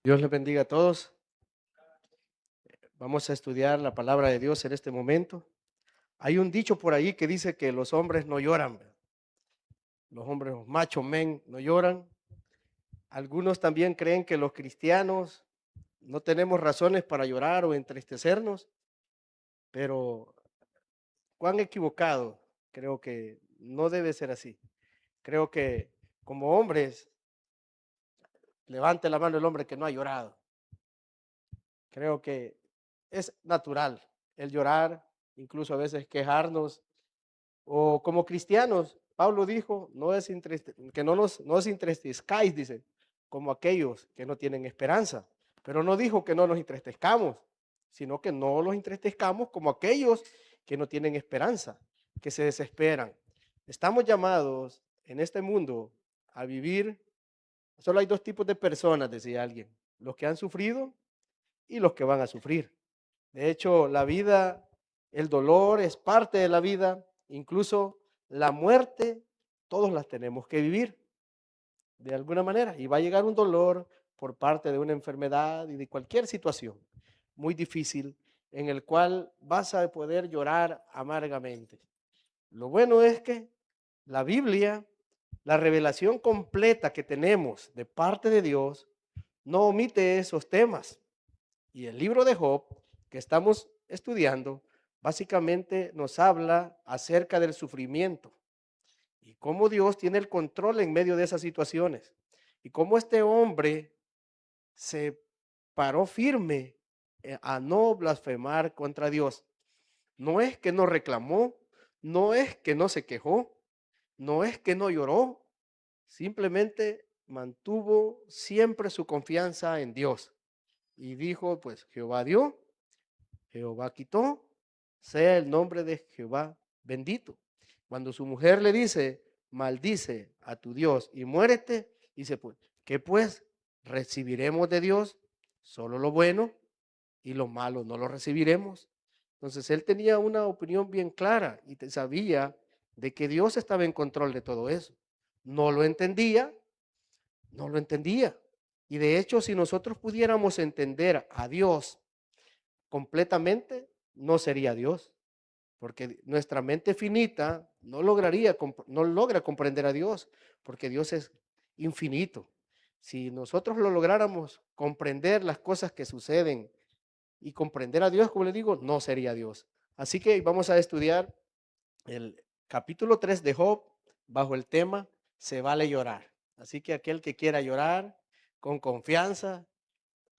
Dios les bendiga a todos. Vamos a estudiar la palabra de Dios en este momento. Hay un dicho por ahí que dice que los hombres no lloran, ¿verdad? Los hombres, los machos men, no lloran. Algunos también creen que los cristianos no tenemos razones para llorar o entristecernos, pero cuán equivocado. Creo que no debe ser así. Creo que como hombres, levante la mano el hombre que no ha llorado. Creo que es natural el llorar, incluso a veces quejarnos. O como cristianos, Pablo dijo, que no os entristezcáis, dice, como aquellos que no tienen esperanza. Pero no dijo que no nos entristezcamos, sino que no los entristezcamos como aquellos que no tienen esperanza, que se desesperan. Estamos llamados en este mundo a vivir. Solo hay dos tipos de personas, decía alguien, los que han sufrido y los que van a sufrir. De hecho, la vida, el dolor es parte de la vida, incluso la muerte, todos las tenemos que vivir de alguna manera. Y va a llegar un dolor por parte de una enfermedad y de cualquier situación muy difícil en el cual vas a poder llorar amargamente. Lo bueno es que la Biblia, la revelación completa que tenemos de parte de Dios, no omite esos temas. Y el libro de Job que estamos estudiando básicamente nos habla acerca del sufrimiento y cómo Dios tiene el control en medio de esas situaciones y cómo este hombre se paró firme a no blasfemar contra Dios. No es que no reclamó, no es que no se quejó, no es que no lloró, simplemente mantuvo siempre su confianza en Dios y dijo, pues Jehová dio, Jehová quitó, sea el nombre de Jehová bendito. Cuando su mujer le dice, maldice a tu Dios y muérete, dice, pues, ¿qué pues recibiremos de Dios? Solo lo bueno, y lo malo no lo recibiremos. Entonces él tenía una opinión bien clara y sabía de que Dios estaba en control de todo eso. No lo entendía, no lo entendía. Y de hecho, si nosotros pudiéramos entender a Dios completamente, no sería Dios, porque nuestra mente finita no logra comprender a Dios, porque Dios es infinito. Si nosotros lo lográramos comprender las cosas que suceden y comprender a Dios, como le digo, no sería Dios. Así que vamos a estudiar el capítulo 3 de Job bajo el tema se vale llorar. Así que aquel que quiera llorar con confianza,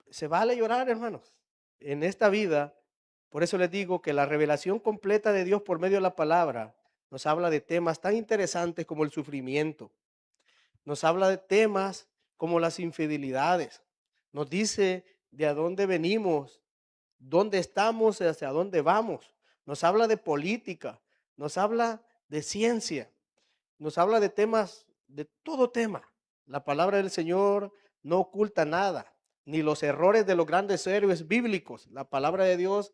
se vale llorar, hermanos. En esta vida, por eso les digo que la revelación completa de Dios por medio de la palabra nos habla de temas tan interesantes como el sufrimiento, nos habla de temas como las infidelidades, nos dice de a dónde venimos, dónde estamos y hacia dónde vamos, nos habla de política, nos habla de ciencia, nos habla de temas, de todo tema. La palabra del Señor no oculta nada, ni los errores de los grandes héroes bíblicos. La palabra de Dios,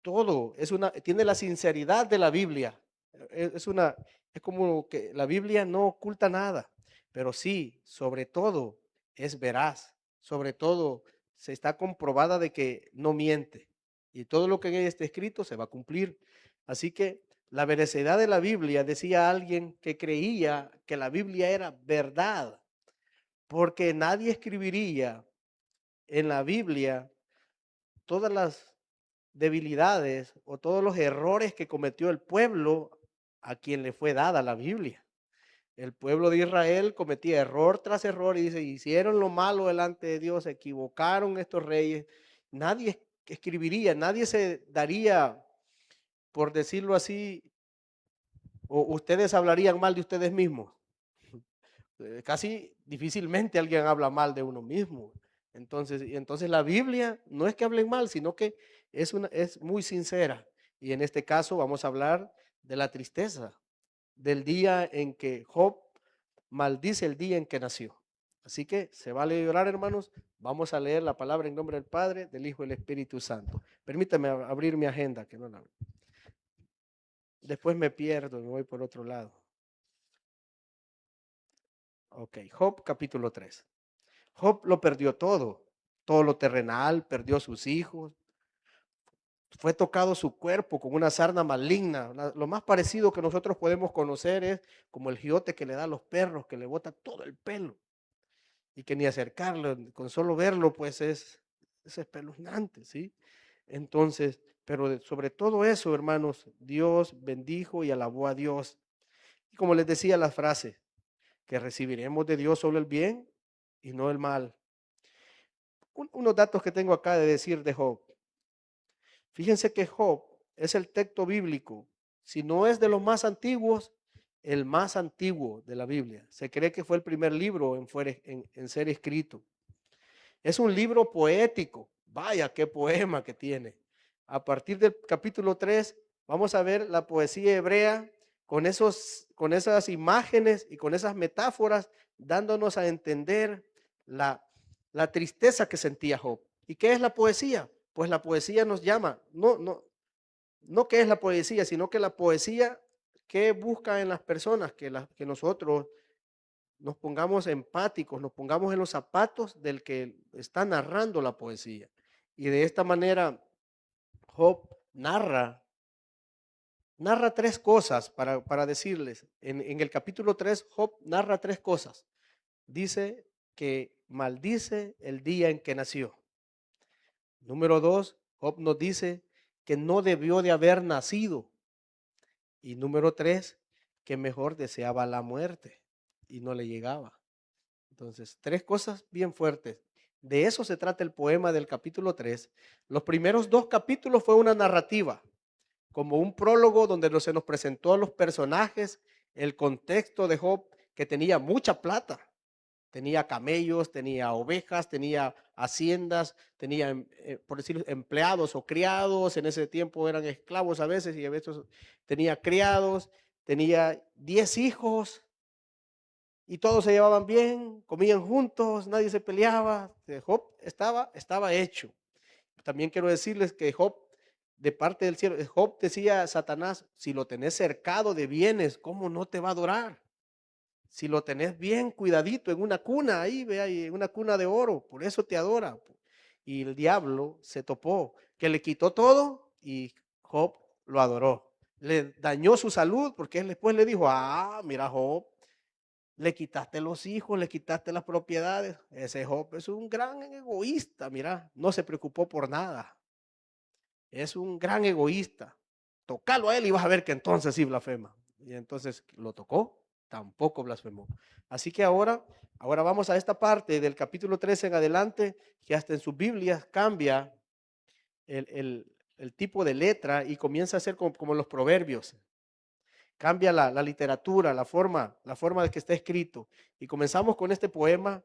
todo, tiene la sinceridad de la Biblia. Es como que la Biblia no oculta nada, pero sí, sobre todo, es veraz. Sobre todo, se está comprobada de que no miente. Y todo lo que en ella está escrito se va a cumplir. Así que la veracidad de la Biblia, decía alguien que creía que la Biblia era verdad, porque nadie escribiría en la Biblia todas las debilidades o todos los errores que cometió el pueblo a quien le fue dada la Biblia. El pueblo de Israel cometía error tras error y dice, hicieron lo malo delante de Dios, se equivocaron estos reyes. Nadie escribiría, nadie se daría, por decirlo así, o ustedes hablarían mal de ustedes mismos. Casi difícilmente alguien habla mal de uno mismo. Entonces la Biblia no es que hablen mal, sino que es muy sincera. Y en este caso vamos a hablar de la tristeza, del día en que Job maldice el día en que nació. Así que se vale llorar, hermanos. Vamos a leer la palabra en nombre del Padre, del Hijo y del Espíritu Santo. Permítame abrir mi agenda, que no la... Después me pierdo, me voy por otro lado. Ok, Job capítulo 3. Job lo perdió todo lo terrenal, perdió sus hijos, fue tocado su cuerpo con una sarna maligna. Lo más parecido que nosotros podemos conocer es como el giote que le da a los perros, que le bota todo el pelo y que ni acercarlo, con solo verlo, pues es espeluznante, ¿sí? Entonces, pero sobre todo eso, hermanos, Dios bendijo y alabó a Dios. Y como les decía la frase, que recibiremos de Dios solo el bien y no el mal. Unos datos que tengo acá de decir de Job. Fíjense que Job es el texto bíblico, si no es de los más antiguos, el más antiguo de la Biblia. Se cree que fue el primer libro en ser escrito. Es un libro poético. Vaya, qué poema que tiene. A partir del capítulo 3 vamos a ver la poesía hebrea con esas imágenes y con esas metáforas, dándonos a entender la tristeza que sentía Job. ¿Y qué es la poesía? Pues la poesía nos llama, no qué es la poesía, sino que la poesía que busca en las personas, que nosotros nos pongamos empáticos, nos pongamos en los zapatos del que está narrando la poesía. Y de esta manera, Job narra tres cosas para decirles. En el capítulo 3, Job narra tres cosas. Dice que maldice el día en que nació. Número 2, Job nos dice que no debió de haber nacido. Y número 3, que mejor deseaba la muerte y no le llegaba. Entonces, tres cosas bien fuertes. De eso se trata el poema del capítulo 3. Los primeros dos capítulos fue una narrativa, como un prólogo donde se nos presentó a los personajes, el contexto de Job, que tenía mucha plata. Tenía camellos, tenía ovejas, tenía haciendas, tenía, por decirlo, empleados o criados. En ese tiempo eran esclavos a veces y a veces tenía criados, tenía 10 hijos y todos se llevaban bien, comían juntos, nadie se peleaba. Job estaba hecho. También quiero decirles que Job, de parte del cielo, Job decía a Satanás, si lo tenés cercado de bienes, ¿cómo no te va a adorar? Si lo tenés bien cuidadito en una cuna, ahí, ve ahí, en una cuna de oro, por eso te adora. Y el diablo se topó, que le quitó todo y Job lo adoró. Le dañó su salud porque él después le dijo, mira Job, le quitaste los hijos, le quitaste las propiedades. Ese Job es un gran egoísta, mira, no se preocupó por nada. Es un gran egoísta. Tocalo a él y vas a ver que entonces sí blasfema. Y entonces lo tocó, tampoco blasfemó. Así que ahora vamos a esta parte del capítulo 13 en adelante, que hasta en sus Biblias cambia el tipo de letra y comienza a ser como los proverbios. Cambia la literatura, la forma de que está escrito. Y comenzamos con este poema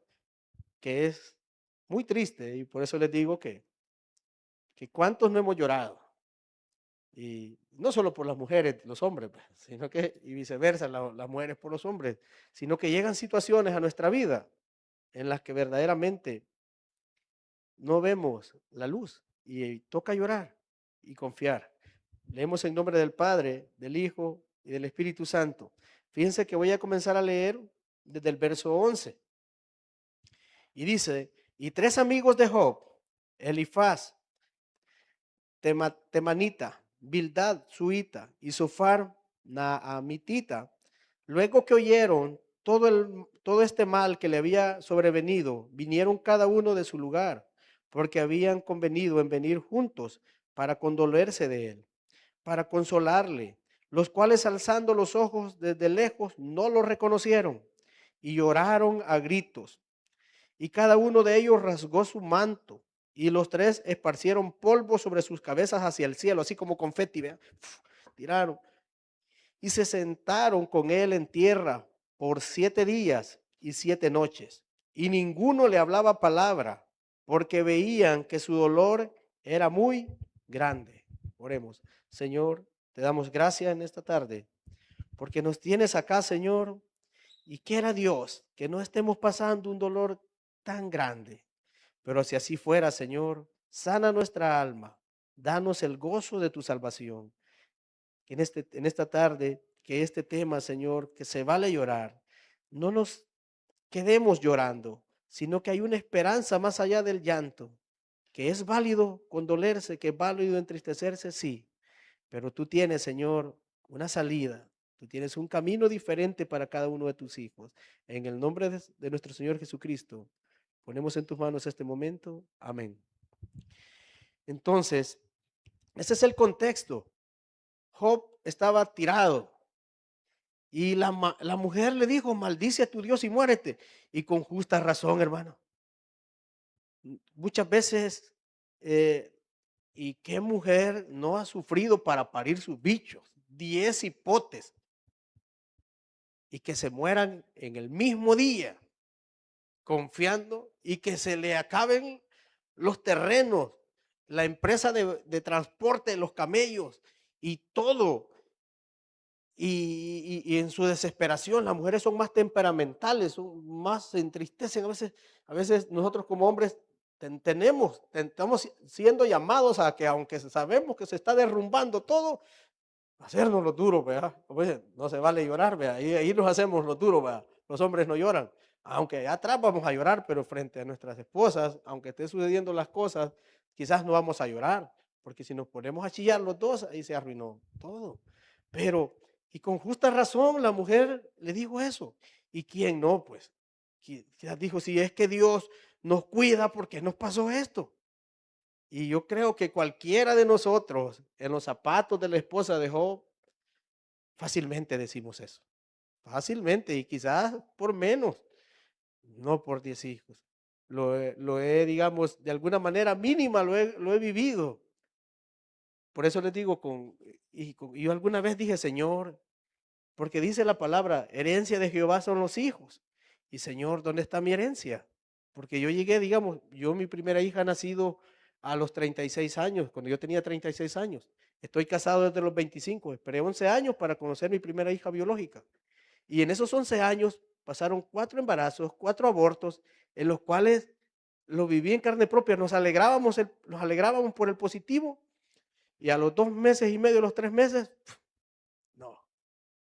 que es muy triste y por eso les digo que cuántos no hemos llorado. Y no solo por las mujeres, los hombres, sino que, y viceversa, las mujeres por los hombres, sino que llegan situaciones a nuestra vida en las que verdaderamente no vemos la luz y toca llorar y confiar. Leemos en nombre del Padre, del Hijo y del Espíritu Santo. Fíjense que voy a comenzar a leer desde el verso 11. Y dice, y tres amigos de Job, Elifaz, Temanita, Bildad, Suita y Sofar, Naamitita, luego que oyeron todo este mal que le había sobrevenido, vinieron cada uno de su lugar, porque habían convenido en venir juntos para condolerse de él, para consolarle, los cuales alzando los ojos desde lejos no lo reconocieron y lloraron a gritos. Y cada uno de ellos rasgó su manto y los tres esparcieron polvo sobre sus cabezas hacia el cielo, así como confeti, ¿vean? Tiraron. Y se sentaron con él en tierra por 7 días y 7 noches. Y ninguno le hablaba palabra, porque veían que su dolor era muy grande. Oremos. Señor, te damos gracias en esta tarde, porque nos tienes acá, Señor, Y quiera Dios que no estemos pasando un dolor tan grande. Pero si así fuera, Señor, sana nuestra alma, danos el gozo de tu salvación. Que en esta tarde, que este tema, Señor, que se vale llorar, no nos quedemos llorando, sino que hay una esperanza más allá del llanto, que es válido condolerse, que es válido entristecerse, sí, pero tú tienes, Señor, una salida, tú tienes un camino diferente para cada uno de tus hijos. En el nombre de nuestro Señor Jesucristo, ponemos en tus manos este momento. Amén. Entonces, ese es el contexto. Job estaba tirado y la mujer le dijo, maldice a tu Dios y muérete. Y con justa razón, hermano. Muchas veces, ¿y qué mujer no ha sufrido para parir sus bichos? 10 hipotes y que se mueran en el mismo día, confiando y que se le acaben los terrenos, la empresa de transporte, los camellos y todo. Y en su desesperación, las mujeres son más temperamentales, más se entristecen. A veces nosotros como hombres estamos siendo llamados a que, aunque sabemos que se está derrumbando todo, hacernos los duros, ¿verdad? Como dicen, no se vale llorar, ¿verdad? Y ahí nos hacemos los duros, ¿verdad? Los hombres no lloran. Aunque allá atrás vamos a llorar, pero frente a nuestras esposas, aunque estén sucediendo las cosas, quizás no vamos a llorar, porque si nos ponemos a chillar los dos, ahí se arruinó todo. Pero, y con justa razón, la mujer le dijo eso. ¿Y quién no? Pues, quizás dijo, si es que Dios nos cuida, ¿por qué nos pasó esto? Y yo creo que cualquiera de nosotros, en los zapatos de la esposa de Job, fácilmente decimos eso. Fácilmente, y quizás por menos, no por 10 hijos. Digamos, de alguna manera mínima lo he vivido. Por eso les digo, y yo alguna vez dije, Señor, porque dice la palabra, herencia de Jehová son los hijos. Y Señor, ¿dónde está mi herencia? Porque yo llegué, digamos, mi primera hija ha nacido a los 36 años, cuando yo tenía 36 años. Estoy casado desde los 25, esperé 11 años para conocer mi primera hija biológica. Y en esos 11 años pasaron 4 embarazos, 4 abortos, en los cuales lo viví en carne propia. Nos alegrábamos por el positivo y a los 2 meses y medio, los 3 meses, no.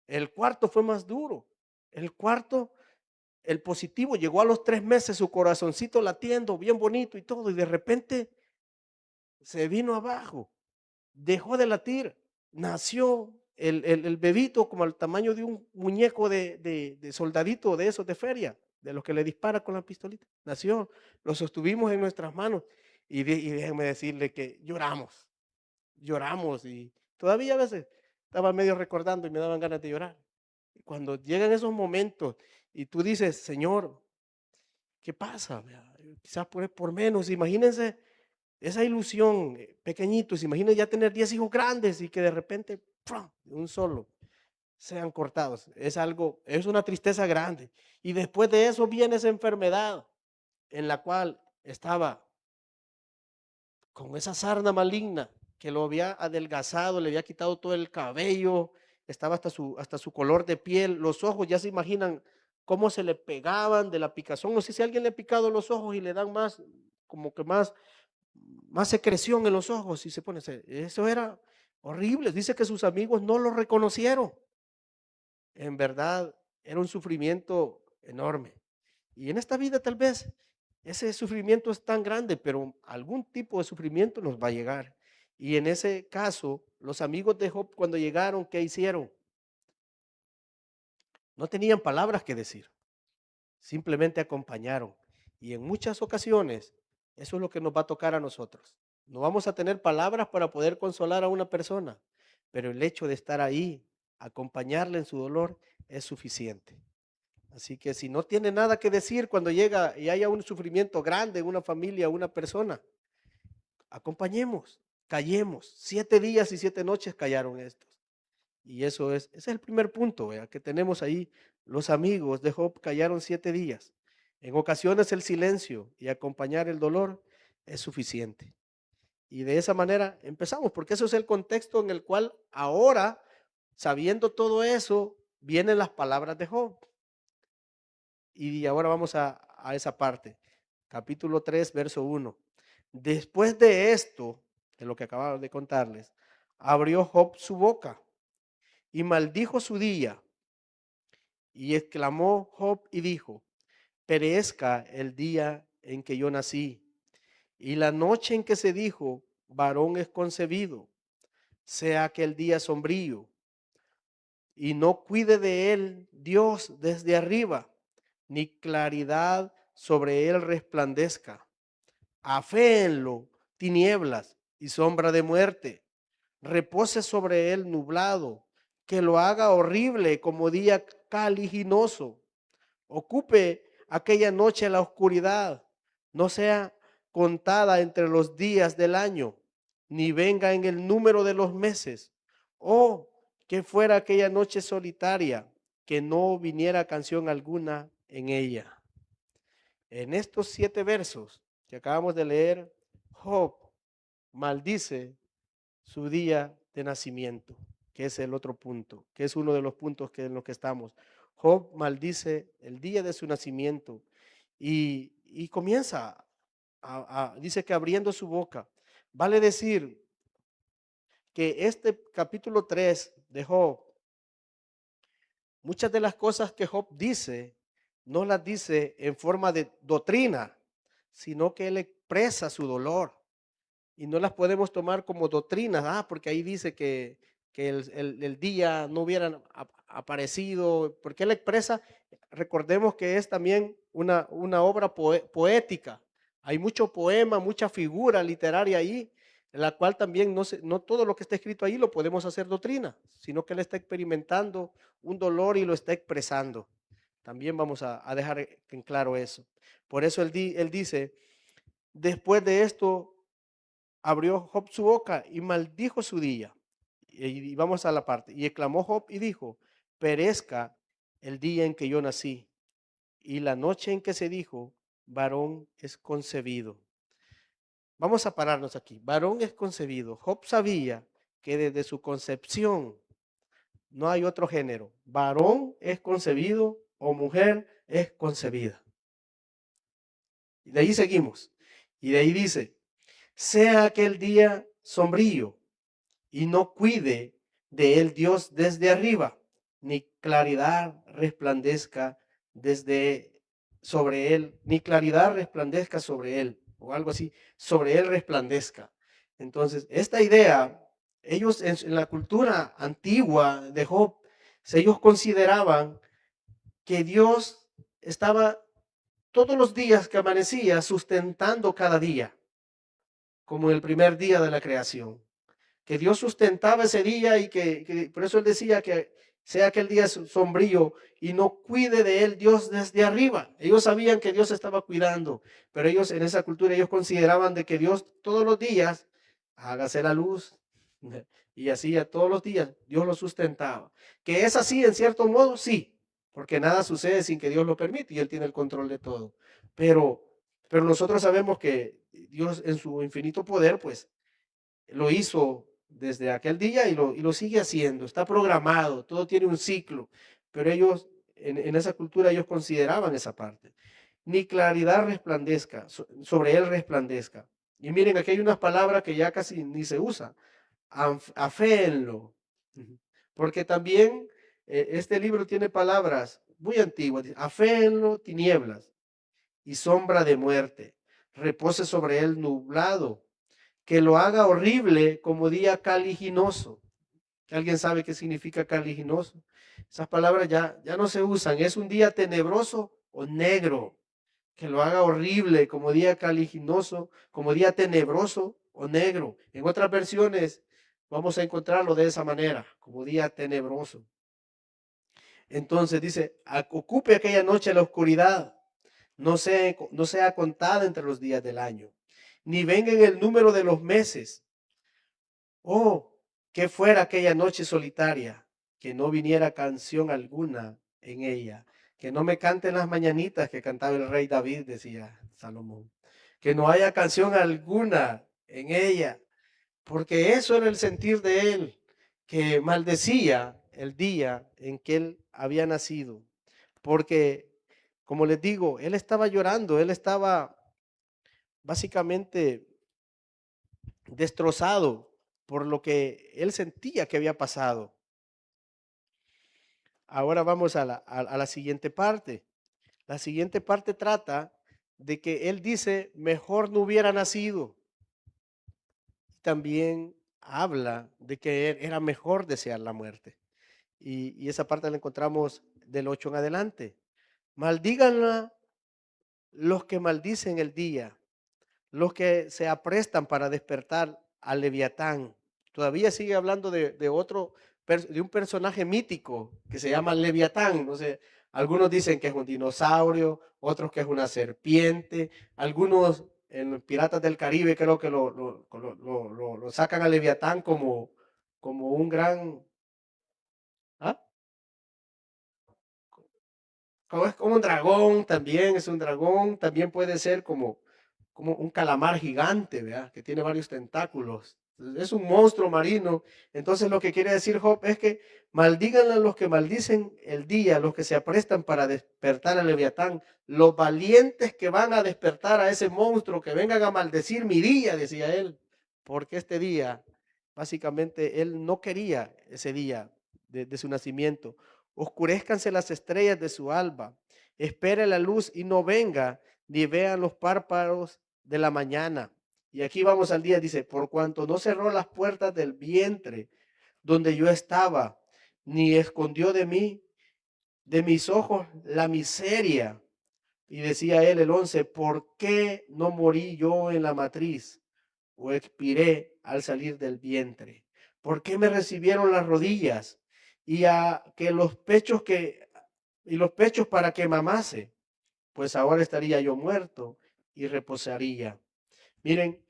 El cuarto fue más duro. El cuarto, el positivo, llegó a los 3 meses, su corazoncito latiendo, bien bonito y todo, y de repente se vino abajo, dejó de latir, nació el bebito como al tamaño de un muñeco de soldadito de esos de feria, de los que le dispara con la pistolita. Nació, lo sostuvimos en nuestras manos y déjenme decirle que lloramos y todavía a veces estaba medio recordando y me daban ganas de llorar. Cuando llegan esos momentos y tú dices, Señor, ¿qué pasa? Quizás por menos, imagínense esa ilusión, pequeñitos, imagínense ya tener 10 hijos grandes y que de repente, ¡prum!, de un solo, sean cortados. Es una tristeza grande. Y después de eso viene esa enfermedad en la cual estaba con esa sarna maligna que lo había adelgazado, le había quitado todo el cabello, estaba hasta su color de piel, los ojos, ya se imaginan cómo se le pegaban de la picazón. No sé si a alguien le ha picado los ojos y le dan más, como que más secreción en los ojos y se pone, eso era horrible. Dice que sus amigos no lo reconocieron. En verdad, era un sufrimiento enorme. Y en esta vida tal vez ese sufrimiento es tan grande, pero algún tipo de sufrimiento nos va a llegar. Y en ese caso, los amigos de Job cuando llegaron, ¿qué hicieron? No tenían palabras que decir, simplemente acompañaron. Y en muchas ocasiones, eso es lo que nos va a tocar a nosotros. No vamos a tener palabras para poder consolar a una persona, pero el hecho de estar ahí, acompañarle en su dolor, es suficiente. Así que si no tiene nada que decir cuando llega y haya un sufrimiento grande en una familia, una persona, acompañemos, callemos. 7 días y 7 noches callaron estos. Y ese es el primer punto, ¿vea?, que tenemos ahí. Los amigos de Job callaron 7 días. En ocasiones el silencio y acompañar el dolor es suficiente. Y de esa manera empezamos, porque eso es el contexto en el cual ahora, sabiendo todo eso, vienen las palabras de Job. Y ahora vamos a esa parte. Capítulo 3, verso 1. Después de esto, de lo que acababa de contarles, abrió Job su boca y maldijo su día. Y exclamó Job y dijo: perezca el día en que yo nací, y la noche en que se dijo, varón es concebido, sea aquel día sombrío, y no cuide de él Dios desde arriba, ni claridad sobre él resplandezca. Aféenlo tinieblas y sombra de muerte, repose sobre él nublado, que lo haga horrible como día caliginoso. Ocupe aquella noche la oscuridad, no sea contada entre los días del año, ni venga en el número de los meses. Oh, que fuera aquella noche solitaria, que no viniera canción alguna en ella. En estos 7 versos que acabamos de leer, Job maldice su día de nacimiento, que es el otro punto, que es uno de los puntos en los que estamos. Job maldice el día de su nacimiento y comienza dice que abriendo su boca. Vale decir que este capítulo 3 de Job, muchas de las cosas que Job dice, no las dice en forma de doctrina, sino que él expresa su dolor. Y no las podemos tomar como doctrinas, porque ahí dice que el día no hubiera aparecido, porque él expresa, recordemos que es también una obra poética. Hay mucho poema, mucha figura literaria ahí, en la cual también no todo lo que está escrito ahí lo podemos hacer doctrina, sino que él está experimentando un dolor y lo está expresando. También vamos a dejar en claro eso. Por eso él dice, después de esto, abrió Job su boca y maldijo su día. Y vamos a la parte. Y exclamó Job y dijo: perezca el día en que yo nací y la noche en que se dijo, varón es concebido. Vamos a pararnos aquí. Varón es concebido. Job sabía que desde su concepción no hay otro género. Varón es concebido o mujer es concebida. Y de ahí seguimos. Y de ahí dice: sea aquel día sombrío y no cuide de él Dios desde arriba, ni claridad resplandezca sobre él, ni claridad resplandezca sobre él, o algo así, sobre él resplandezca. Entonces, esta idea, ellos en la cultura antigua de Job, ellos consideraban que Dios estaba todos los días que amanecía sustentando cada día, como el primer día de la creación. Que Dios sustentaba ese día y que por eso él decía que sea aquel día sombrío y no cuide de él Dios desde arriba. Ellos sabían que Dios estaba cuidando, pero ellos en esa cultura ellos consideraban de que Dios todos los días hágase la luz y así a todos los días Dios lo sustentaba. Que es así en cierto modo, sí, porque nada sucede sin que Dios lo permita y él tiene el control de todo. Pero nosotros sabemos que Dios en su infinito poder pues lo hizo desde aquel día y lo sigue haciendo, está programado, todo tiene un ciclo, pero ellos, en esa cultura, ellos consideraban esa parte. Ni claridad resplandezca, sobre él resplandezca. Y miren, aquí hay unas palabras que ya casi ni se usa, aféenlo, porque también este libro tiene palabras muy antiguas, aféenlo tinieblas y sombra de muerte, repose sobre él nublado, que lo haga horrible como día caliginoso. ¿Alguien sabe qué significa caliginoso? Esas palabras ya no se usan. Es un día tenebroso o negro. Que lo haga horrible como día caliginoso, como día tenebroso o negro. En otras versiones vamos a encontrarlo de esa manera, como día tenebroso. Entonces dice, ocupe aquella noche la oscuridad, no sea contada entre los días del año, ni venga en el número de los meses. Oh, que fuera aquella noche solitaria, que no viniera canción alguna en ella, que no me canten las mañanitas que cantaba el rey David, decía Salomón, que no haya canción alguna en ella, porque eso era el sentir de él, que maldecía el día en que él había nacido, porque como les digo, él estaba llorando, él estaba básicamente destrozado por lo que él sentía que había pasado. Ahora vamos a la siguiente parte. La siguiente parte trata de que él dice, mejor no hubiera nacido. También habla de que era mejor desear la muerte. Y esa parte la encontramos del 8 en adelante. Maldíganla los que maldicen el día, los que se aprestan para despertar al Leviatán. Todavía sigue hablando de otro, de un personaje mítico que se llama Leviatán. No sé, algunos dicen que es un dinosaurio, otros que es una serpiente, algunos en los Piratas del Caribe creo que lo sacan a Leviatán como un gran, ¿ah? Como es como un dragón también, es un dragón, también puede ser como un calamar gigante, ¿verdad? Que tiene varios tentáculos. Es un monstruo marino. Entonces lo que quiere decir Job es que maldíganle a los que maldicen el día, los que se aprestan para despertar al Leviatán, los valientes que van a despertar a ese monstruo, que vengan a maldecir mi día, decía él, porque este día, básicamente, él no quería ese día de su nacimiento. Oscurezcanse las estrellas de su alba, espere la luz y no venga, ni vean los párpados de la mañana. Y aquí vamos al día, dice, por cuanto no cerró las puertas del vientre donde yo estaba, ni escondió de mí, de mis ojos, la miseria. Y decía él el 11, ¿por qué no morí yo en la matriz o expiré al salir del vientre? ¿Por qué me recibieron las rodillas y a que los pechos para que mamase? Pues ahora estaría yo muerto y reposaría. Miren,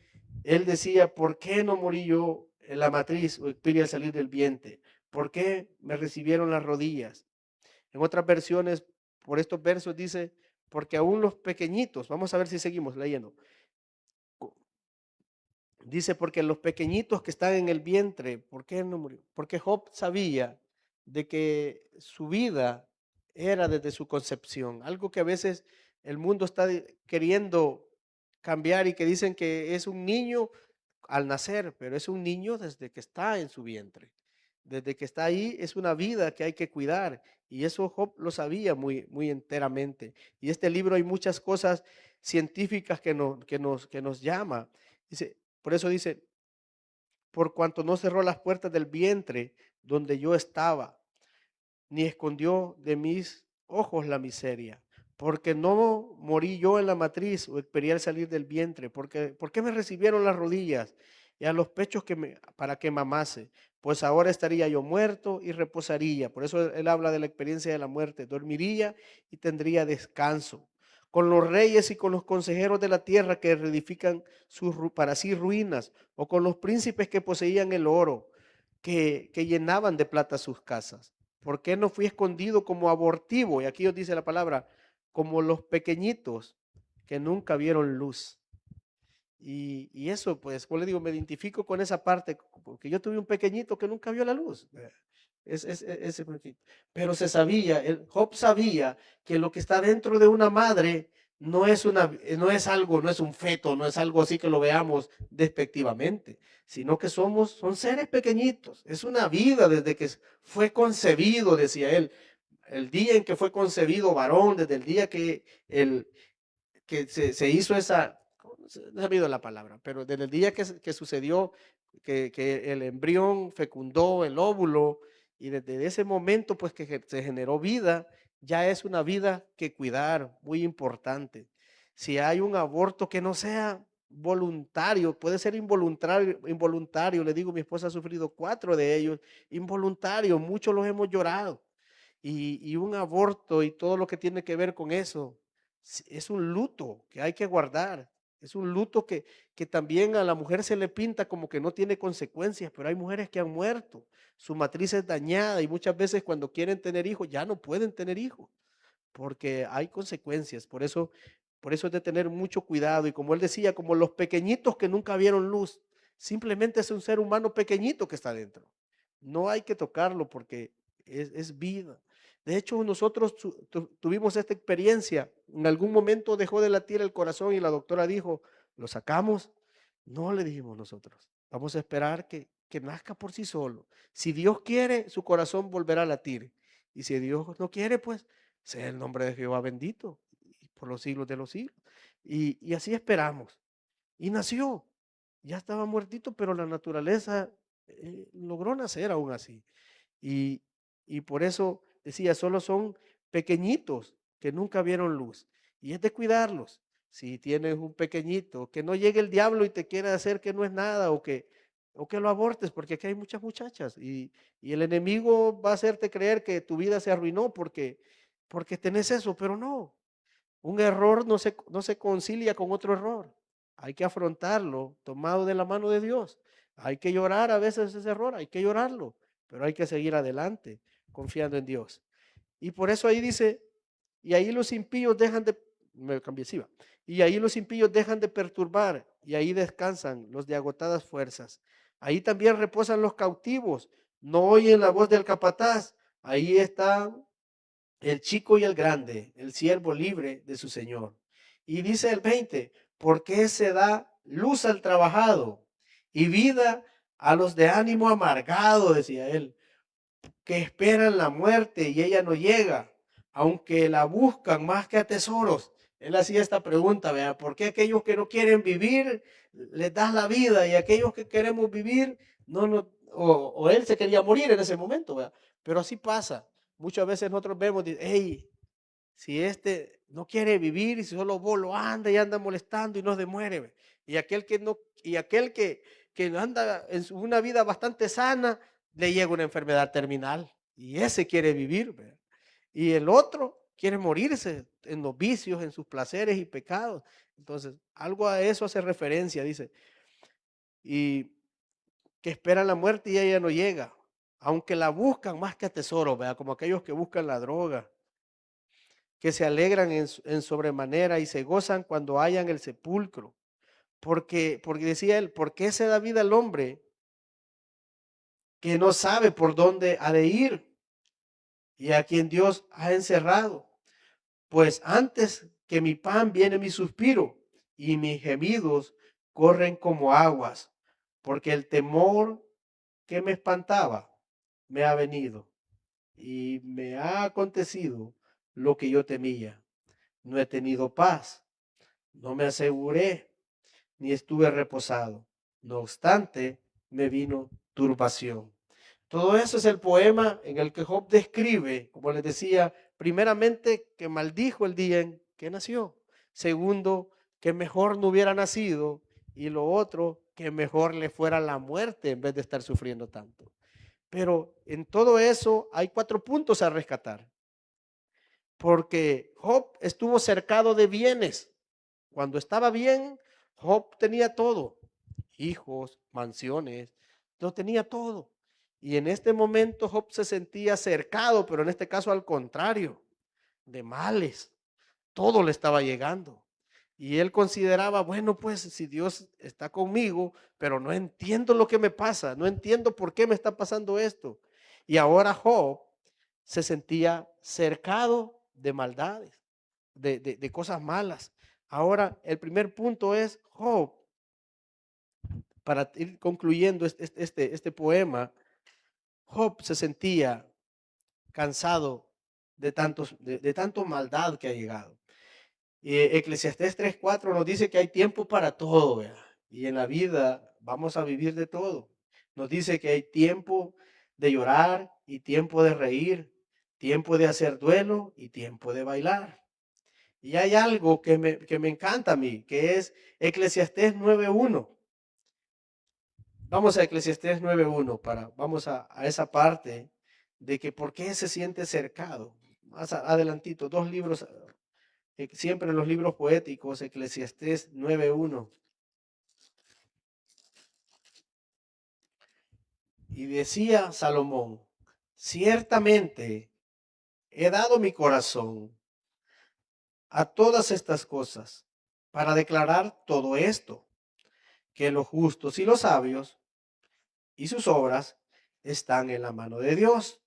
él decía, ¿por qué no morí yo en la matriz o expiré al salir del vientre? ¿Por qué me recibieron las rodillas? En otras versiones, por estos versos dice, porque aún los pequeñitos, vamos a ver si seguimos leyendo. Dice, porque los pequeñitos que están en el vientre, ¿por qué no murió? Porque Job sabía de que su vida era desde su concepción, algo que a veces el mundo está queriendo cambiar y que dicen que es un niño al nacer, pero es un niño desde que está en su vientre. Desde que está ahí es una vida que hay que cuidar y eso Job lo sabía muy enteramente. Y este libro hay muchas cosas científicas que nos llama. Dice, por eso dice, por cuanto no cerró las puertas del vientre donde yo estaba, ni escondió de mis ojos la miseria, porque no morí yo en la matriz o esperé al salir del vientre, ¿por qué me recibieron las rodillas y a los pechos para que mamase? Pues ahora estaría yo muerto y reposaría. Por eso él habla de la experiencia de la muerte, dormiría y tendría descanso. Con los reyes y con los consejeros de la tierra que reedifican para sí ruinas, o con los príncipes que poseían el oro, que llenaban de plata sus casas. ¿Por qué no fui escondido como abortivo? Y aquí os dice la palabra, como los pequeñitos que nunca vieron luz. Y eso, pues, como le digo, me identifico con esa parte, porque yo tuve un pequeñito que nunca vio la luz. Ese pequeñito. Pero se sabía, Job sabía que lo que está dentro de una madre no es algo, no es un feto, no es algo así que lo veamos despectivamente, sino que son seres pequeñitos. Es una vida desde que fue concebido, decía él. El día en que fue concebido varón, desde el día que se hizo esa, no se me ha olvidado la palabra, pero desde el día que sucedió que el embrión fecundó el óvulo y desde ese momento pues que se generó vida, ya es una vida que cuidar, muy importante. Si hay un aborto que no sea voluntario, puede ser involuntario, le digo, mi esposa ha sufrido 4 de ellos, involuntario, muchos los hemos llorado. Y un aborto y todo lo que tiene que ver con eso, es un luto que hay que guardar. Es un luto que también a la mujer se le pinta como que no tiene consecuencias, pero hay mujeres que han muerto, su matriz es dañada y muchas veces cuando quieren tener hijos ya no pueden tener hijos porque hay consecuencias. Por eso es de tener mucho cuidado y como él decía, como los pequeñitos que nunca vieron luz, simplemente es un ser humano pequeñito que está dentro. No hay que tocarlo porque es vida. De hecho, nosotros tuvimos esta experiencia. En algún momento dejó de latir el corazón y la doctora dijo, ¿lo sacamos? No, le dijimos nosotros. Vamos a esperar que nazca por sí solo. Si Dios quiere, su corazón volverá a latir. Y si Dios no quiere, pues sea el nombre de Jehová bendito por los siglos de los siglos. Y así esperamos. Y nació. Ya estaba muertito, pero la naturaleza logró nacer aún así. Y, y por eso decía, solo son pequeñitos que nunca vieron luz. Y es de cuidarlos. Si tienes un pequeñito, que no llegue el diablo y te quiera hacer que no es nada o que lo abortes, porque aquí hay muchas muchachas y el enemigo va a hacerte creer que tu vida se arruinó porque tenés eso, pero no. Un error no se concilia con otro error. Hay que afrontarlo tomado de la mano de Dios. Hay que llorar a veces ese error, hay que llorarlo, pero hay que seguir adelante confiando en Dios. Y por eso ahí dice, y ahí los impíos dejan de, me cambié, sí va. Y ahí los impíos dejan de perturbar y ahí descansan los de agotadas fuerzas. Ahí también reposan los cautivos, no oyen la voz del capataz. Ahí están el chico y el grande, el siervo libre de su señor. Y dice el 20, ¿por qué se da luz al trabajado y vida a los de ánimo amargado? Decía él, que esperan la muerte y ella no llega, aunque la buscan más que a tesoros. Él hacía esta pregunta, vea, ¿por qué aquellos que no quieren vivir les das la vida y aquellos que queremos vivir no, o él se quería morir en ese momento, vea? Pero así pasa. Muchas veces nosotros vemos, hey, si este no quiere vivir y si solo vos lo anda y anda molestando y no se muere, ve. Y aquel que no, y aquel que anda en una vida bastante sana, le llega una enfermedad terminal y ese quiere vivir, ve. Y el otro quiere morirse en los vicios, en sus placeres y pecados. Entonces, algo a eso hace referencia, dice, y que esperan la muerte y ella no llega, aunque la buscan más que a tesoro, vea, como aquellos que buscan la droga, que se alegran en sobremanera y se gozan cuando hayan el sepulcro. Porque decía él, ¿por qué se da vida al hombre que no sabe por dónde ha de ir y a quien Dios ha encerrado? Pues antes que mi pan viene mi suspiro y mis gemidos corren como aguas, porque el temor que me espantaba me ha venido y me ha acontecido lo que yo temía. No he tenido paz, no me aseguré, ni estuve reposado. No obstante, me vino turbación. Todo eso es el poema en el que Job describe, como les decía, primeramente que maldijo el día en que nació. Segundo, que mejor no hubiera nacido. Y lo otro, que mejor le fuera la muerte en vez de estar sufriendo tanto. Pero en todo eso hay 4 puntos a rescatar. Porque Job estuvo cercado de bienes. Cuando estaba bien, Job tenía todo, hijos, mansiones, lo tenía todo. Y en este momento Job se sentía cercado, pero en este caso al contrario, de males. Todo le estaba llegando. Y él consideraba, bueno, pues si Dios está conmigo, pero no entiendo lo que me pasa, no entiendo por qué me está pasando esto. Y ahora Job se sentía cercado de maldades, de cosas malas. Ahora, el primer punto es Job, para ir concluyendo este poema, Job se sentía cansado de tanto maldad que ha llegado. Eclesiastés 3:4 nos dice que hay tiempo para todo, ¿verdad? Y en la vida vamos a vivir de todo. Nos dice que hay tiempo de llorar y tiempo de reír, tiempo de hacer duelo y tiempo de bailar. Y hay algo que me encanta a mí, que es Eclesiastés 9:1. Vamos a Eclesiastés 9:1 vamos a esa parte de que por qué se siente cercado. Más adelantito, 2 libros, siempre en los libros poéticos, Eclesiastés 9:1. Y decía Salomón, ciertamente he dado mi corazón a todas estas cosas para declarar todo esto, que los justos y los sabios y sus obras están en la mano de Dios.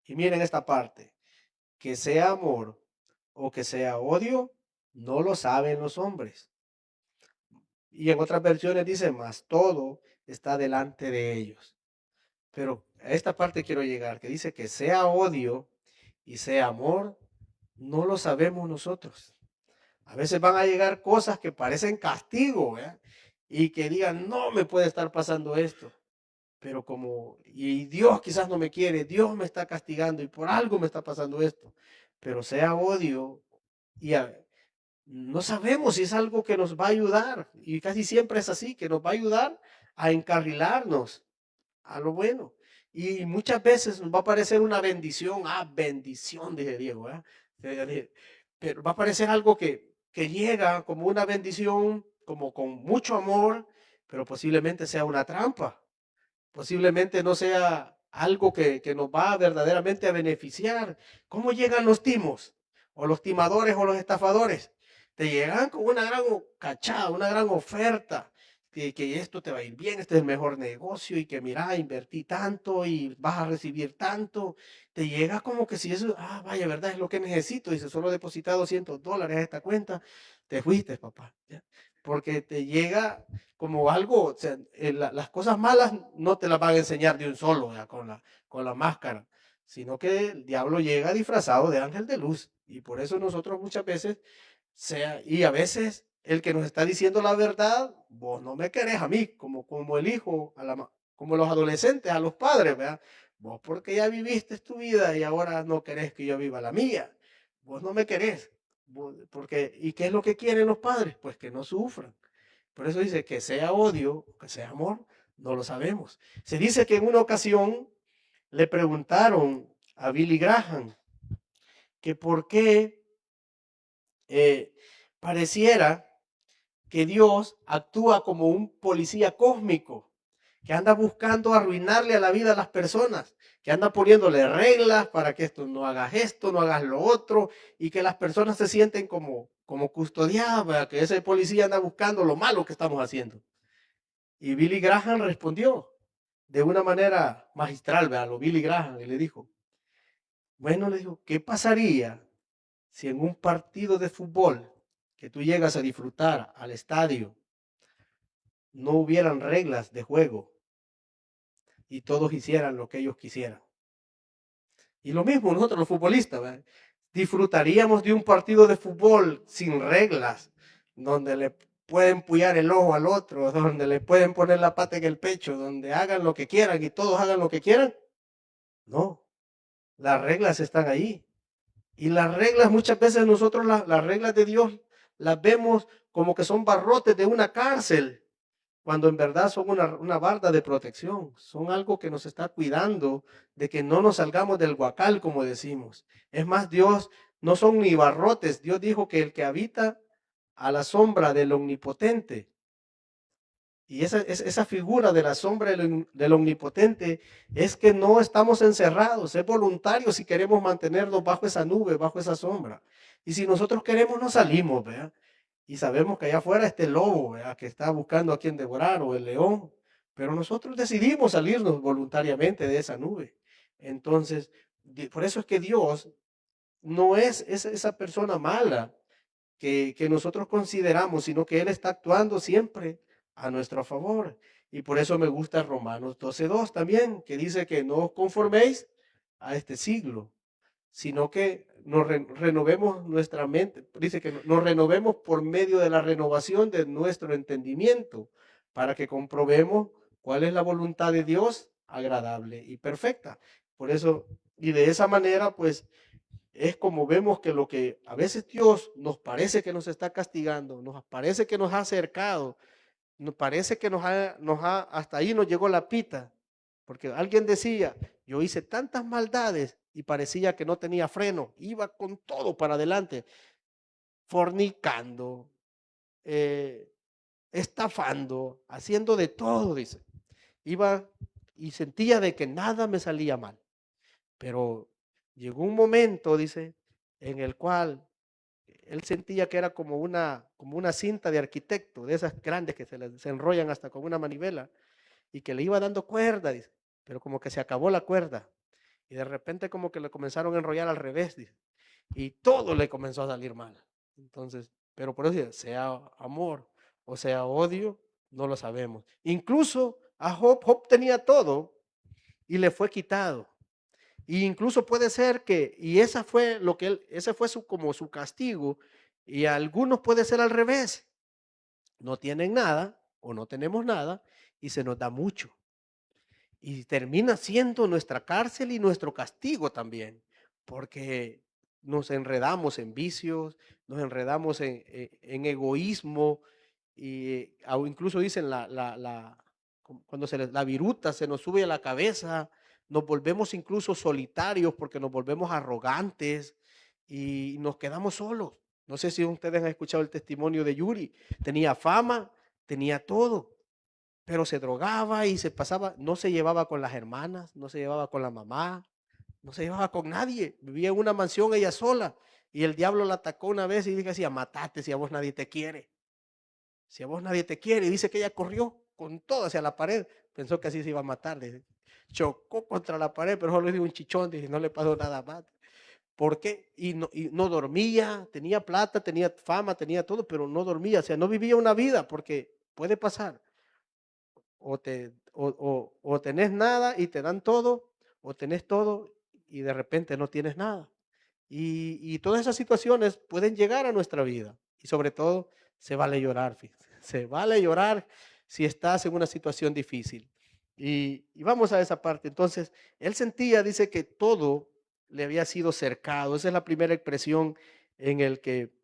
Y miren esta parte, que sea amor o que sea odio, no lo saben los hombres. Y en otras versiones dice, más todo está delante de ellos. Pero a esta parte quiero llegar, que dice que sea odio y sea amor, no lo sabemos nosotros. A veces van a llegar cosas que parecen castigo, ¿verdad? Y que digan, no me puede estar pasando esto. Pero como, y Dios quizás no me quiere, Dios me está castigando y por algo me está pasando esto. Pero sea odio y no sabemos si es algo que nos va a ayudar. Y casi siempre es así, que nos va a ayudar a encarrilarnos a lo bueno. Y muchas veces nos va a parecer una bendición. Ah, bendición, dije Diego. Pero va a parecer algo que llega como una bendición, como con mucho amor, pero posiblemente sea una trampa. Posiblemente no sea algo que nos va verdaderamente a beneficiar. ¿Cómo llegan los timos? O los timadores o los estafadores. Te llegan con una gran cachada, una gran oferta, que esto te va a ir bien, este es el mejor negocio y que mira, invertí tanto y vas a recibir tanto. Te llega como que si eso, ah, vaya, verdad, es lo que necesito. Dice, solo deposita $200 a esta cuenta, te fuiste, papá. ¿Ya? Porque te llega como algo, o sea, las cosas malas no te las van a enseñar de un solo, ¿verdad? Con la máscara, sino que el diablo llega disfrazado de ángel de luz. Y por eso nosotros muchas veces, y a veces el que nos está diciendo la verdad, vos no me querés a mí, como el hijo, como los adolescentes, a los padres, ¿verdad? Vos porque ya viviste tu vida y ahora no querés que yo viva la mía. Vos no me querés. Porque, ¿y qué es lo que quieren los padres? Pues que no sufran. Por eso dice que sea odio, que sea amor, no lo sabemos. Se dice que en una ocasión le preguntaron a Billy Graham que por qué pareciera que Dios actúa como un policía cósmico, que anda buscando arruinarle a la vida a las personas, que anda poniéndole reglas para que no hagas esto, no hagas lo otro, y que las personas se sienten como custodiadas, que ese policía anda buscando lo malo que estamos haciendo. Y Billy Graham respondió de una manera magistral, ¿verdad? Lo Billy Graham, y le dijo, bueno, le dijo, ¿qué pasaría si en un partido de fútbol que tú llegas a disfrutar al estadio no hubieran reglas de juego y todos hicieran lo que ellos quisieran? Y lo mismo nosotros los futbolistas, ¿verdad? Disfrutaríamos de un partido de fútbol sin reglas, donde le pueden puyar el ojo al otro, donde le pueden poner la pata en el pecho, donde hagan lo que quieran y todos hagan lo que quieran. No, las reglas están ahí. Y las reglas, muchas veces nosotros las reglas de Dios las vemos como que son barrotes de una cárcel, cuando en verdad son una barda de protección, son algo que nos está cuidando de que no nos salgamos del guacal, como decimos. Es más, Dios no son ni barrotes, Dios dijo que el que habita a la sombra del omnipotente, y esa figura de la sombra del omnipotente es que no estamos encerrados, es voluntario si queremos mantenernos bajo esa nube, bajo esa sombra. Y si nosotros queremos, no salimos, ¿verdad? Y sabemos que allá afuera está el lobo, ¿verdad? Que está buscando a quien devorar, o el león. Pero nosotros decidimos salirnos voluntariamente de esa nube. Entonces, por eso es que Dios no es esa persona mala que nosotros consideramos, sino que Él está actuando siempre a nuestro favor. Y por eso me gusta Romanos 12:2 también, que dice que no os conforméis a este siglo, sino que nos renovemos nuestra mente. Dice que nos renovemos por medio de la renovación de nuestro entendimiento, para que comprobemos cuál es la voluntad de Dios agradable y perfecta. Por eso, y de esa manera, pues es como vemos que lo que a veces Dios nos parece que nos está castigando, nos parece que nos ha acercado, nos parece que hasta ahí nos llegó la pita, porque alguien decía, yo hice tantas maldades y parecía que no tenía freno, iba con todo para adelante, fornicando, eh, estafando, haciendo de todo, dice. Iba y sentía de que nada me salía mal, pero llegó un momento, dice, en el cual él sentía que era como una cinta de arquitecto, de esas grandes que se enrollan hasta con una manivela, y que le iba dando cuerda, dice, pero como que se acabó la cuerda. Y de repente como que le comenzaron a enrollar al revés, dice, y todo le comenzó a salir mal. Entonces, pero por eso dice, sea amor o sea odio, no lo sabemos. Incluso a Job tenía todo y le fue quitado. Y incluso puede ser que, y esa fue lo que él, ese fue como su castigo, y a algunos puede ser al revés. No tienen nada o no tenemos nada y se nos da mucho. Y termina siendo nuestra cárcel y nuestro castigo también, porque nos enredamos en vicios, nos enredamos en egoísmo, y incluso dicen cuando la viruta se nos sube a la cabeza, nos volvemos incluso solitarios porque nos volvemos arrogantes y nos quedamos solos. No sé si ustedes han escuchado el testimonio de Yuri, tenía fama, tenía todo, pero se drogaba y se pasaba, no se llevaba con las hermanas, no se llevaba con la mamá, no se llevaba con nadie, vivía en una mansión ella sola, y el diablo la atacó una vez y decía, matate si a vos nadie te quiere, si a vos nadie te quiere, y dice que ella corrió con todo hacia la pared, pensó que así se iba a matar, chocó contra la pared, pero solo le dio un chichón, dice, no le pasó nada más. ¿Por qué? Y no dormía, tenía plata, tenía fama, tenía todo, pero no dormía, o sea, no vivía una vida, porque puede pasar o tenés nada y te dan todo, o tenés todo y de repente no tienes nada. Y todas esas situaciones pueden llegar a nuestra vida. Y sobre todo, se vale llorar, fíjense. Se vale llorar si estás en una situación difícil. Y vamos a esa parte. Entonces, él sentía, dice que todo le había sido cercado. Esa es la primera expresión en el que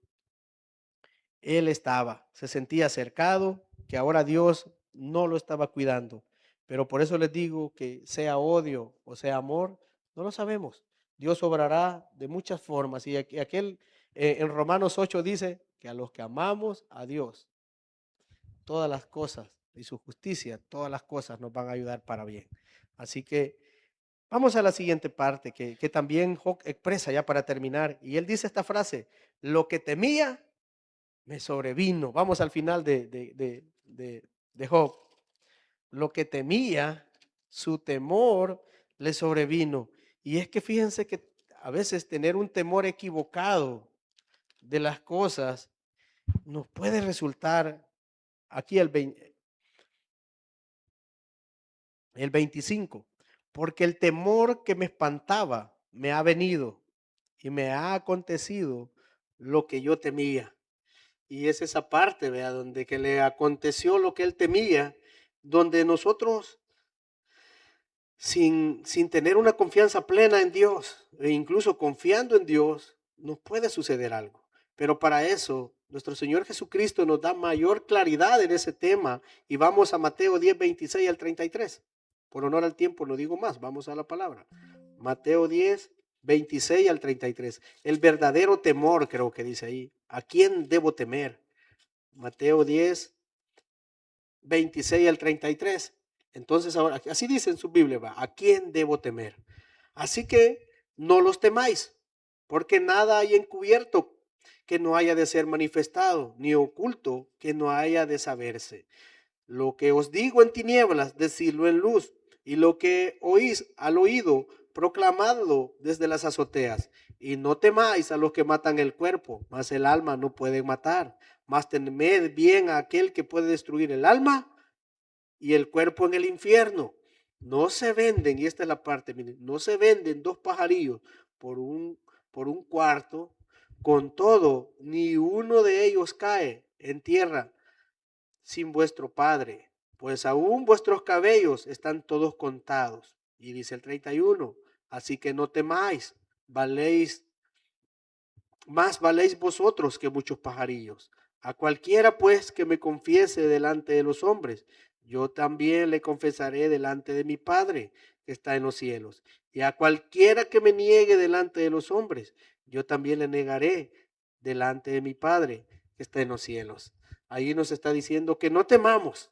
él estaba, se sentía cercado, que ahora Dios no lo estaba cuidando. Pero por eso les digo que sea odio o sea amor, no lo sabemos. Dios obrará de muchas formas. Y aquel en Romanos 8 dice que a los que amamos a Dios, todas las cosas y su justicia, todas las cosas nos van a ayudar para bien. Así que vamos a la siguiente parte que también Job expresa ya para terminar. Y él dice esta frase, lo que temía me sobrevino. Vamos al final de Job. Lo que temía, su temor le sobrevino. Y es que fíjense que a veces tener un temor equivocado de las cosas nos puede resultar, aquí el 25, porque el temor que me espantaba me ha venido y me ha acontecido lo que yo temía. Y es esa parte, vea, donde que le aconteció lo que él temía, donde nosotros, sin tener una confianza plena en Dios, e incluso confiando en Dios, nos puede suceder algo. Pero para eso, nuestro Señor Jesucristo nos da mayor claridad en ese tema. Y vamos a Mateo 10, 26 al 33. Por honor al tiempo, no digo más, vamos a la palabra. Mateo 10, 26 al 33. El verdadero temor, creo que dice ahí. ¿A quién debo temer? Mateo 10, 26 al 33. Entonces ahora, así dice en su Biblia, va, ¿a quién debo temer? Así que no los temáis, porque nada hay encubierto que no haya de ser manifestado, ni oculto que no haya de saberse. Lo que os digo en tinieblas, decidlo en luz, y lo que oís al oído, proclamadlo desde las azoteas. Y no temáis a los que matan el cuerpo, mas el alma no puede matar. Mas temed bien a aquel que puede destruir el alma y el cuerpo en el infierno. No se venden, y esta es la parte, miren, no se venden dos pajarillos por un cuarto. Con todo, ni uno de ellos cae en tierra sin vuestro Padre, pues aún vuestros cabellos están todos contados. Y dice el 31, así que no temáis, más valéis vosotros que muchos pajarillos. A cualquiera pues que me confiese delante de los hombres, yo también le confesaré delante de mi Padre que está en los cielos. Y a cualquiera que me niegue delante de los hombres, yo también le negaré delante de mi Padre que está en los cielos. Ahí nos está diciendo que no temamos.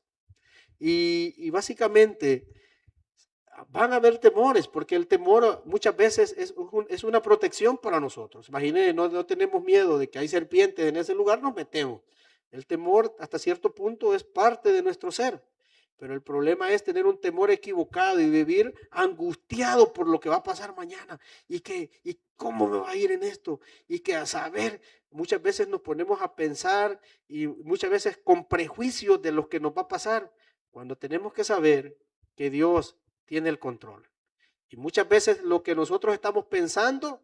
Y básicamente van a haber temores, porque el temor muchas veces es una protección para nosotros. Imagínense, no tenemos miedo de que hay serpientes en ese lugar, nos metemos. El temor hasta cierto punto es parte de nuestro ser. Pero el problema es tener un temor equivocado y vivir angustiado por lo que va a pasar mañana y cómo me va a ir en esto y que a saber, muchas veces nos ponemos a pensar y muchas veces con prejuicios de lo que nos va a pasar, cuando tenemos que saber que Dios tiene el control. Y muchas veces lo que nosotros estamos pensando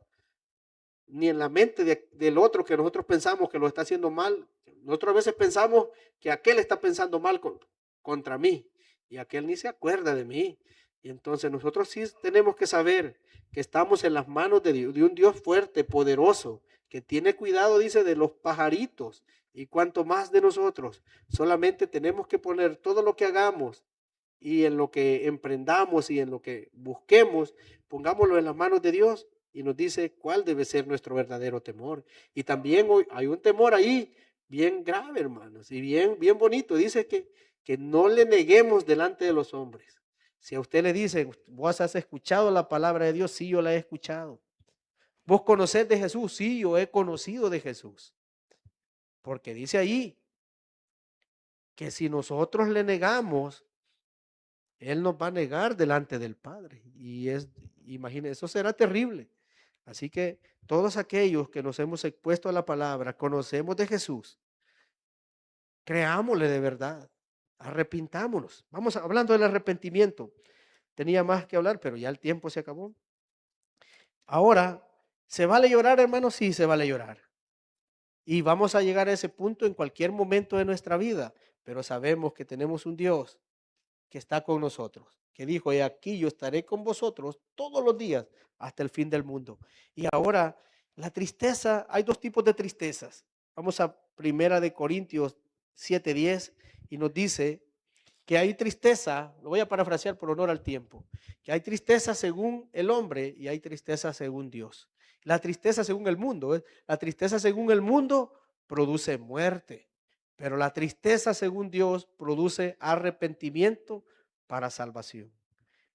ni en la mente del otro que nosotros pensamos que lo está haciendo mal. Nosotros a veces pensamos que aquel está pensando mal contra mí y aquel ni se acuerda de mí. Y entonces nosotros sí tenemos que saber que estamos en las manos de un Dios fuerte, poderoso, que tiene cuidado, dice, de los pajaritos y cuanto más de nosotros. Solamente tenemos que poner todo lo que hagamos y en lo que emprendamos y en lo que busquemos, pongámoslo en las manos de Dios y nos dice cuál debe ser nuestro verdadero temor. Y también hoy hay un temor ahí bien grave, hermanos, y bien bonito. Dice que no le neguemos delante de los hombres. Si a usted le dicen, vos has escuchado la palabra de Dios, sí, yo la he escuchado. Vos conocés de Jesús, sí, yo he conocido de Jesús. Porque dice ahí que si nosotros le negamos, Él nos va a negar delante del Padre. Y imagínense, eso será terrible. Así que todos aquellos que nos hemos expuesto a la palabra, conocemos de Jesús, creámosle de verdad, arrepintámonos. Vamos hablando del arrepentimiento. Tenía más que hablar, pero ya el tiempo se acabó. Ahora, ¿se vale llorar, hermanos? Sí, se vale llorar. Y vamos a llegar a ese punto en cualquier momento de nuestra vida, pero sabemos que tenemos un Dios que está con nosotros, que dijo, y aquí yo estaré con vosotros todos los días hasta el fin del mundo. Y ahora, la tristeza, hay dos tipos de tristezas. Vamos a Primera de Corintios 7:10 y nos dice que hay tristeza, lo voy a parafrasear por honor al tiempo, que hay tristeza según el hombre y hay tristeza según Dios. La tristeza según el mundo, la tristeza según el mundo produce muerte, pero la tristeza según Dios produce arrepentimiento para salvación.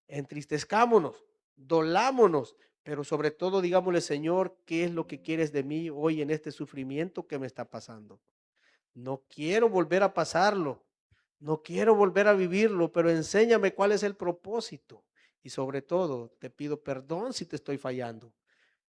Entristezcámonos, dolámonos, pero sobre todo digámosle, Señor, ¿qué es lo que quieres de mí hoy en este sufrimiento que me está pasando? No quiero volver a pasarlo, no quiero volver a vivirlo, pero enséñame cuál es el propósito. Y sobre todo, te pido perdón si te estoy fallando.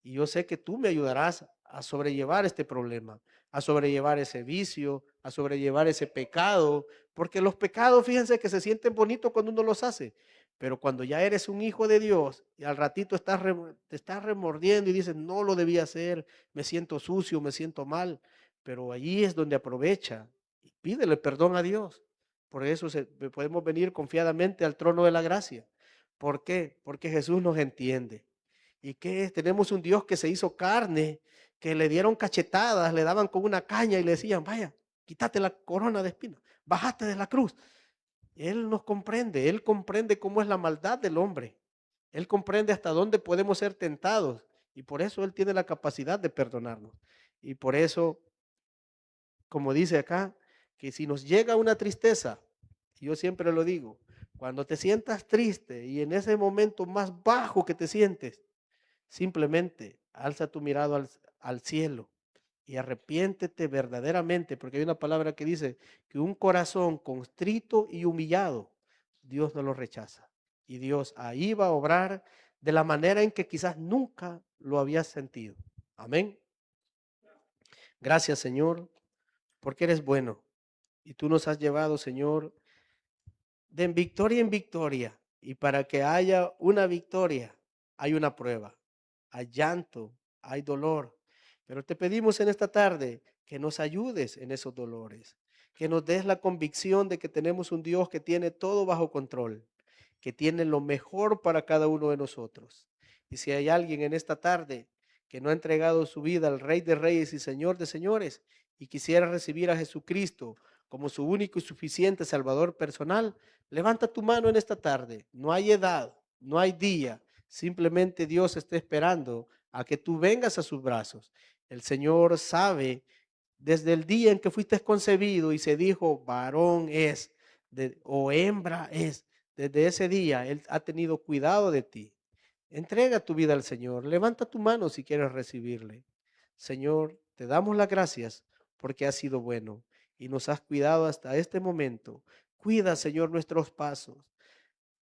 Y yo sé que tú me ayudarás a sobrellevar este problema, a sobrellevar ese vicio, a sobrellevar ese pecado, porque los pecados, fíjense que se sienten bonitos cuando uno los hace, pero cuando ya eres un hijo de Dios y al ratito te estás remordiendo y dices, no lo debía hacer, me siento sucio, me siento mal, pero allí es donde aprovecha y pídele perdón a Dios. Por eso podemos venir confiadamente al trono de la gracia. ¿Por qué? Porque Jesús nos entiende. ¿Y qué es? Tenemos un Dios que se hizo carne, que le dieron cachetadas, le daban con una caña y le decían, vaya, quítate la corona de espinas, bajaste de la cruz. Él nos comprende, Él comprende cómo es la maldad del hombre. Él comprende hasta dónde podemos ser tentados y por eso Él tiene la capacidad de perdonarnos. Y por eso, como dice acá, que si nos llega una tristeza, yo siempre lo digo, cuando te sientas triste y en ese momento más bajo que te sientes, simplemente alza tu mirada al cielo y arrepiéntete verdaderamente, porque hay una palabra que dice que un corazón constrito y humillado, Dios no lo rechaza. Y Dios ahí va a obrar de la manera en que quizás nunca lo habías sentido. Amén. Gracias, Señor, porque eres bueno. Y tú nos has llevado, Señor, de victoria en victoria. Y para que haya una victoria, hay una prueba. Hay llanto, hay dolor. Pero te pedimos en esta tarde que nos ayudes en esos dolores, que nos des la convicción de que tenemos un Dios que tiene todo bajo control, que tiene lo mejor para cada uno de nosotros. Y si hay alguien en esta tarde que no ha entregado su vida al Rey de Reyes y Señor de Señores y quisiera recibir a Jesucristo como su único y suficiente Salvador personal, levanta tu mano en esta tarde. No hay edad, no hay día. Simplemente Dios está esperando a que tú vengas a sus brazos. El Señor sabe desde el día en que fuiste concebido y se dijo varón es o hembra es. Desde ese día Él ha tenido cuidado de ti. Entrega tu vida al Señor. Levanta tu mano si quieres recibirle. Señor, te damos las gracias porque has sido bueno y nos has cuidado hasta este momento. Cuida, Señor, nuestros pasos.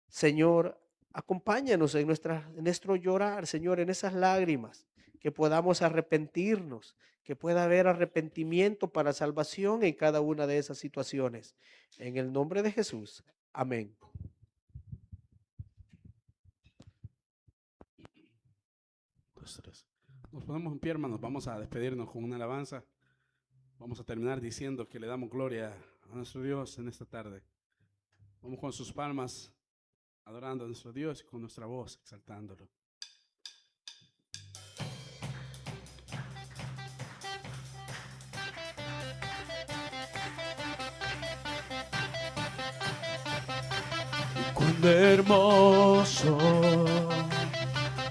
Señor, acompáñanos en nuestro llorar, Señor, en esas lágrimas, que podamos arrepentirnos, que pueda haber arrepentimiento para salvación en cada una de esas situaciones. En el nombre de Jesús. Amén. Dos, tres. Nos ponemos en pie, hermanos. Vamos a despedirnos con una alabanza. Vamos a terminar diciendo que le damos gloria a nuestro Dios en esta tarde. Vamos con sus palmas, adorando a nuestro Dios y con nuestra voz, exaltándolo. Cuán hermoso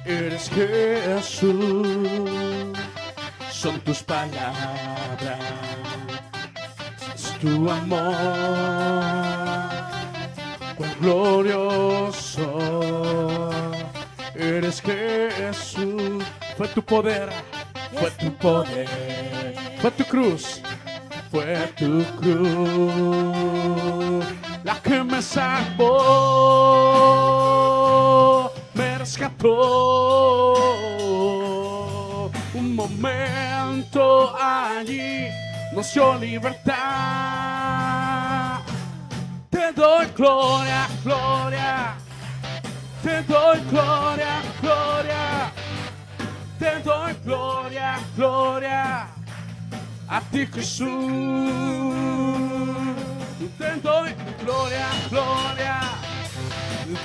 eres, Jesús, son tus palabras, es tu amor, cuán glorioso eres, Jesús. Fue tu poder, fue tu poder, fue tu cruz, fue tu cruz la que me salvó, me rescató. Un momento allí nos dio libertad. Te doy gloria, gloria, te doy gloria, gloria, te doy gloria, gloria a ti, Jesús. Te doy gloria, gloria,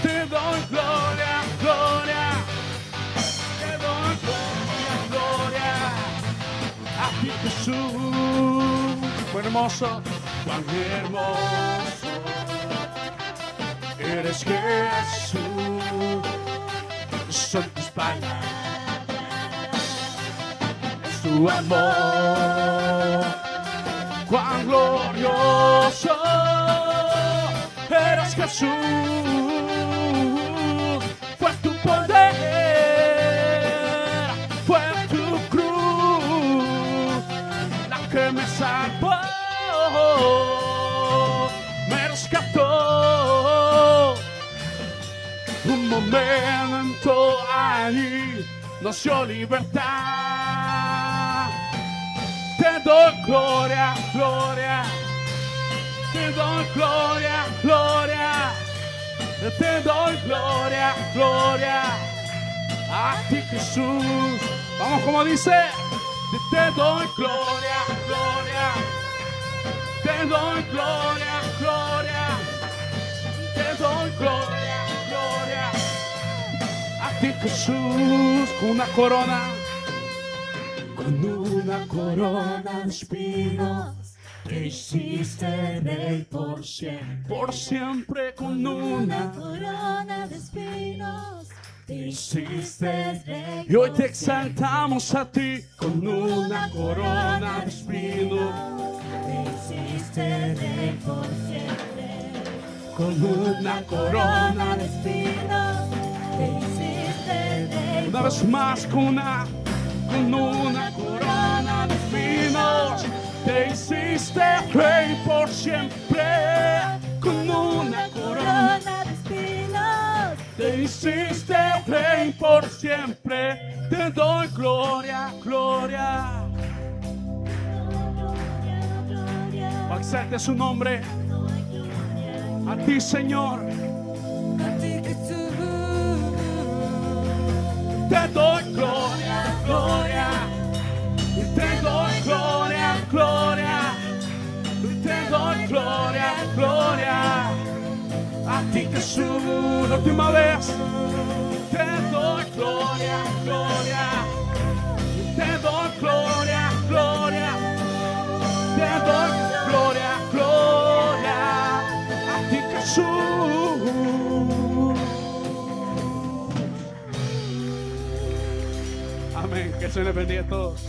te doy gloria, gloria, te doy gloria, gloria a ti, Jesús. Cuán hermoso, cuán hermoso eres, Jesús, son tus palabras, es tu amor, cuán glorioso eres, Jesús. Fue tu poder, fue tu cruz la que me salvó, me rescató. Un momento ahí nos dio libertad. Te doy gloria, gloria, te doy gloria, gloria, te doy gloria, gloria a ti, Jesús. Vamos, como dice, te doy gloria, gloria, te doy gloria, gloria, te doy gloria, gloria a ti, Jesús. Con una corona, con una corona de espinos, te hiciste rey por siempre con una corona de espinos, te hiciste rey. Y hoy te exaltamos a ti con una corona de espinos, te hiciste rey por siempre. con una corona de espinos, te hiciste rey. Una vez más, con una corona de espinos, te hiciste rey por siempre. Con una corona de espinos, te hiciste rey por siempre. Te doy gloria, gloria. Para exalte su nombre. A ti, Señor. Te doy gloria, gloria. Te doy gloria, gloria. Te doy gloria, gloria. A ti, Jesús. La última vez. Te doy gloria, gloria. Te doy gloria, gloria. Te doy gloria, gloria. A ti, Jesús. Amén. Que se les bendiga a todos.